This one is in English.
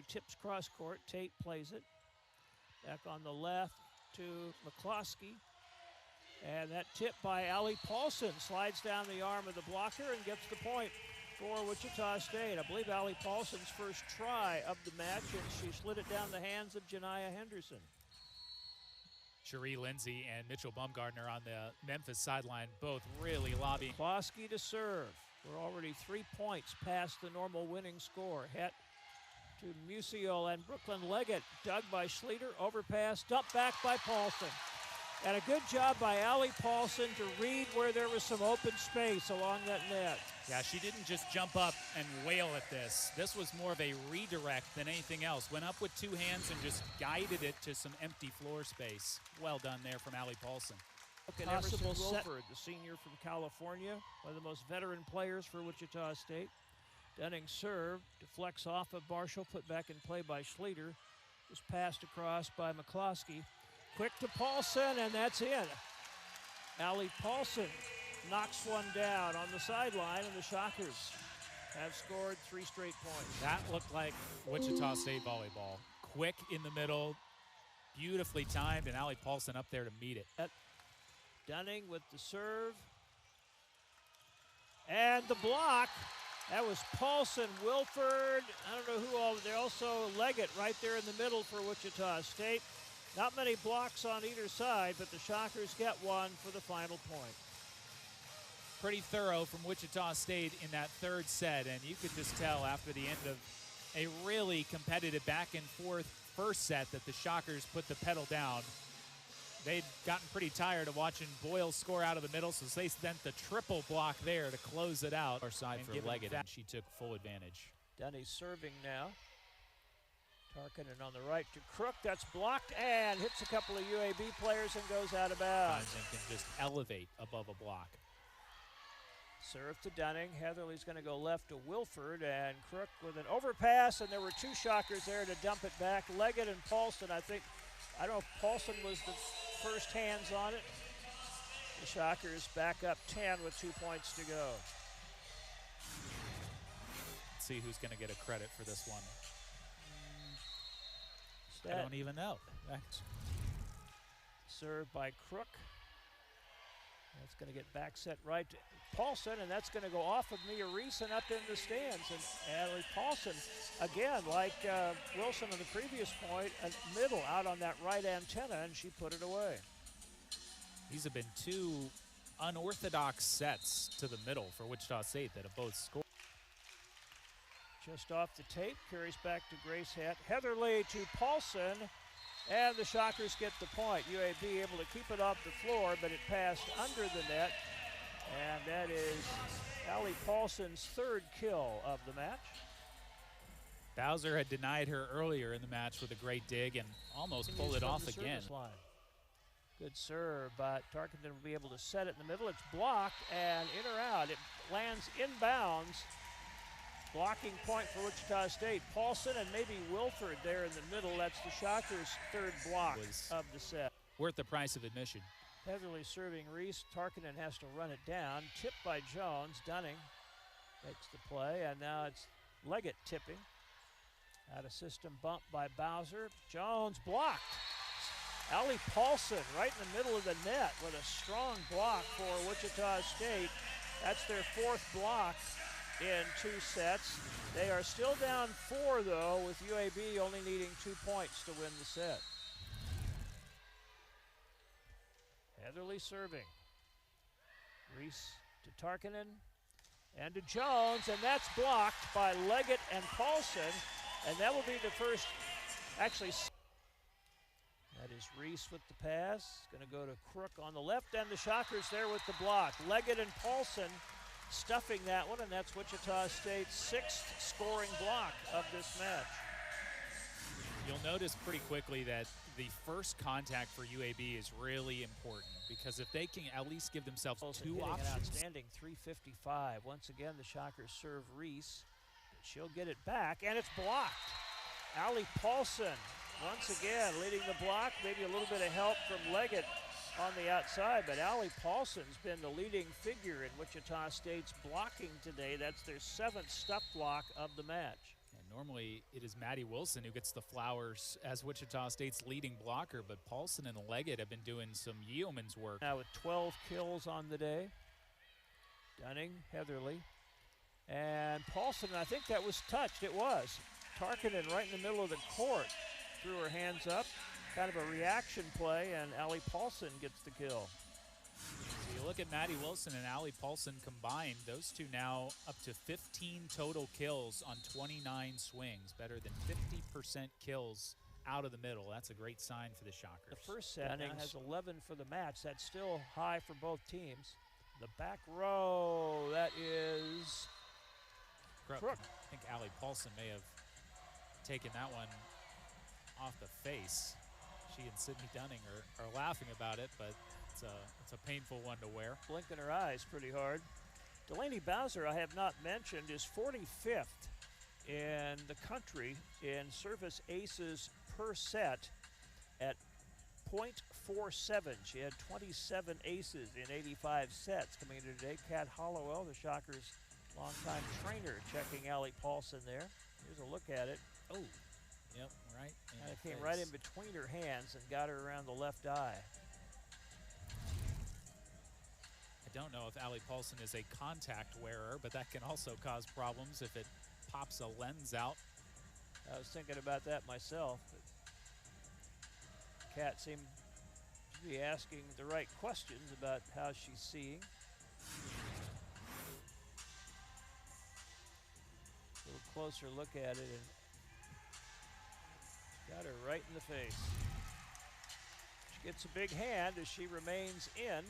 Tips cross court. Tate plays it. Back on the left to McCloskey. And that tip by Allie Paulson slides down the arm of the blocker and gets the point for Wichita State. I believe Allie Paulson's first try of the match, and she slid it down the hands of Janiah Henderson. Cherie Lindsay and Mitchell Bumgardner on the Memphis sideline, both really lobbying. McCloskey to serve. We're already 3 points past the normal winning score. Het to Musial and Brooklyn Leggett. Dug by Schlueter, overpass, dumped back by Paulson. And a good job by Allie Paulson to read where there was some open space along that net. Yeah, she didn't just jump up and wail at this. This was more of a redirect than anything else. Went up with two hands and just guided it to some empty floor space. Well done there from Allie Paulson. Possible Wilford, the senior from California, one of the most veteran players for Wichita State. Dunning served, deflects off of Marshall, put back in play by Schlueter. Was passed across by McCloskey. Quick to Paulson, and that's in. Allie Paulson knocks one down on the sideline, and the Shockers have scored 3 straight points. That looked like Wichita State volleyball. Quick in the middle, beautifully timed, and Allie Paulson up there to meet it. Dunning with the serve. And the block. That was Paulson, Wilford. I don't know who all. They're also Leggett right there in the middle for Wichita State. Not many blocks on either side, but the Shockers get one for the final point. Pretty thorough from Wichita State in that third set, and you could just tell after the end of a really competitive back and forth first set that the Shockers put the pedal down. They'd gotten pretty tired of watching Boyle score out of the middle, so they sent the triple block there to close it out. Our side for Leggett, and she took full advantage. Dunning serving now. Tarkinen on the right to Crook. That's blocked and hits a couple of UAB players and goes out of bounds. And can just elevate above a block. Serve to Dunning. Heatherly's going to go left to Wilford, and Crook with an overpass, and there were 2 Shockers there to dump it back. Leggett and Paulson, I don't know if Paulson was the first hands on it. The Shockers back up 10 with 2 points to go. Let's see who's going to get a credit for this one. I don't even know. Served by Crook. That's going to get back set right to Paulson, and that's going to go off of Mia Reese and up in the stands. And Allie Paulson, again, like Wilson on the previous point, a middle out on that right antenna, and she put it away. These have been 2 unorthodox sets to the middle for Wichita State that have both scored. Just off the tape, carries back to Grace Het. Heatherly to Paulson, and the Shockers get the point. UAB able to keep it off the floor, but it passed under the net, and that is Allie Paulson's 3rd kill of the match. Bowser had denied her earlier in the match with a great dig and almost pulled it off again. Good serve, but Tarkington will be able to set it in the middle. It's blocked and in or out. It lands inbounds. Blocking point for Wichita State. Paulson and maybe Wilford there in the middle. That's the Shockers' 3rd block of the set. Worth the price of admission. Heatherly serving Reese. Tarkinen has to run it down. Tipped by Jones. Dunning makes the play, and now it's Leggett tipping. Out of system bump by Bowser. Jones blocked. Allie Paulson right in the middle of the net with a strong block for Wichita State. That's their 4th block in 2 sets. They are still down 4, though, with UAB only needing 2 points to win the set. Heatherly serving. Reese to Tarkinen and to Jones, and that's blocked by Leggett and Paulson, and that will be the first, actually, that is Reese with the pass. Going to go to Crook on the left, and the Shockers there with the block. Leggett and Paulson stuffing that one, and that's Wichita State's 6th scoring block of this match. You'll notice pretty quickly that the first contact for UAB is really important, because if they can at least give themselves 2 options. An outstanding 355. Once again, the Shockers serve Reese, but she'll get it back, and it's blocked. Allie Paulson once again leading the block, maybe a little bit of help from Leggett on the outside, but Allie Paulson's been the leading figure in Wichita State's blocking today. That's their 7th stuff block of the match. And Normally it is Maddie Wilson who gets the flowers as Wichita State's leading blocker, but Paulson and Leggett have been doing some yeoman's work. Now with 12 kills on the day. Dunning, Heatherly, and Paulson, I think that was touched. It was. Tarkinen right in the middle of the court. Threw her hands up. Kind of a reaction play, and Allie Paulson gets the kill. So you look at Maddie Wilson and Allie Paulson combined, those two now up to 15 total kills on 29 swings, better than 50% kills out of the middle. That's a great sign for the Shockers. The first set now has 11 for the match. That's still high for both teams. The back row, that is Crook. I think Allie Paulson may have taken that one off the face. She and Sydney Dunning are laughing about it, but it's a painful one to wear. Blinking her eyes pretty hard. Delaney Bowser, I have not mentioned, is 45th in the country in service aces per set at .47. She had 27 aces in 85 sets coming into today. Kat Hollowell, the Shockers' longtime trainer, checking Allie Paulson there. Here's a look at it. Oh, yep, right. And it came right in between her hands and got her around the left eye. I don't know if Allie Paulson is a contact wearer, but that can also cause problems if it pops a lens out. I was thinking about that myself. Kat seemed to be asking the right questions about how she's seeing. A little closer look at it, and got her right in the face. She gets a big hand as she remains in.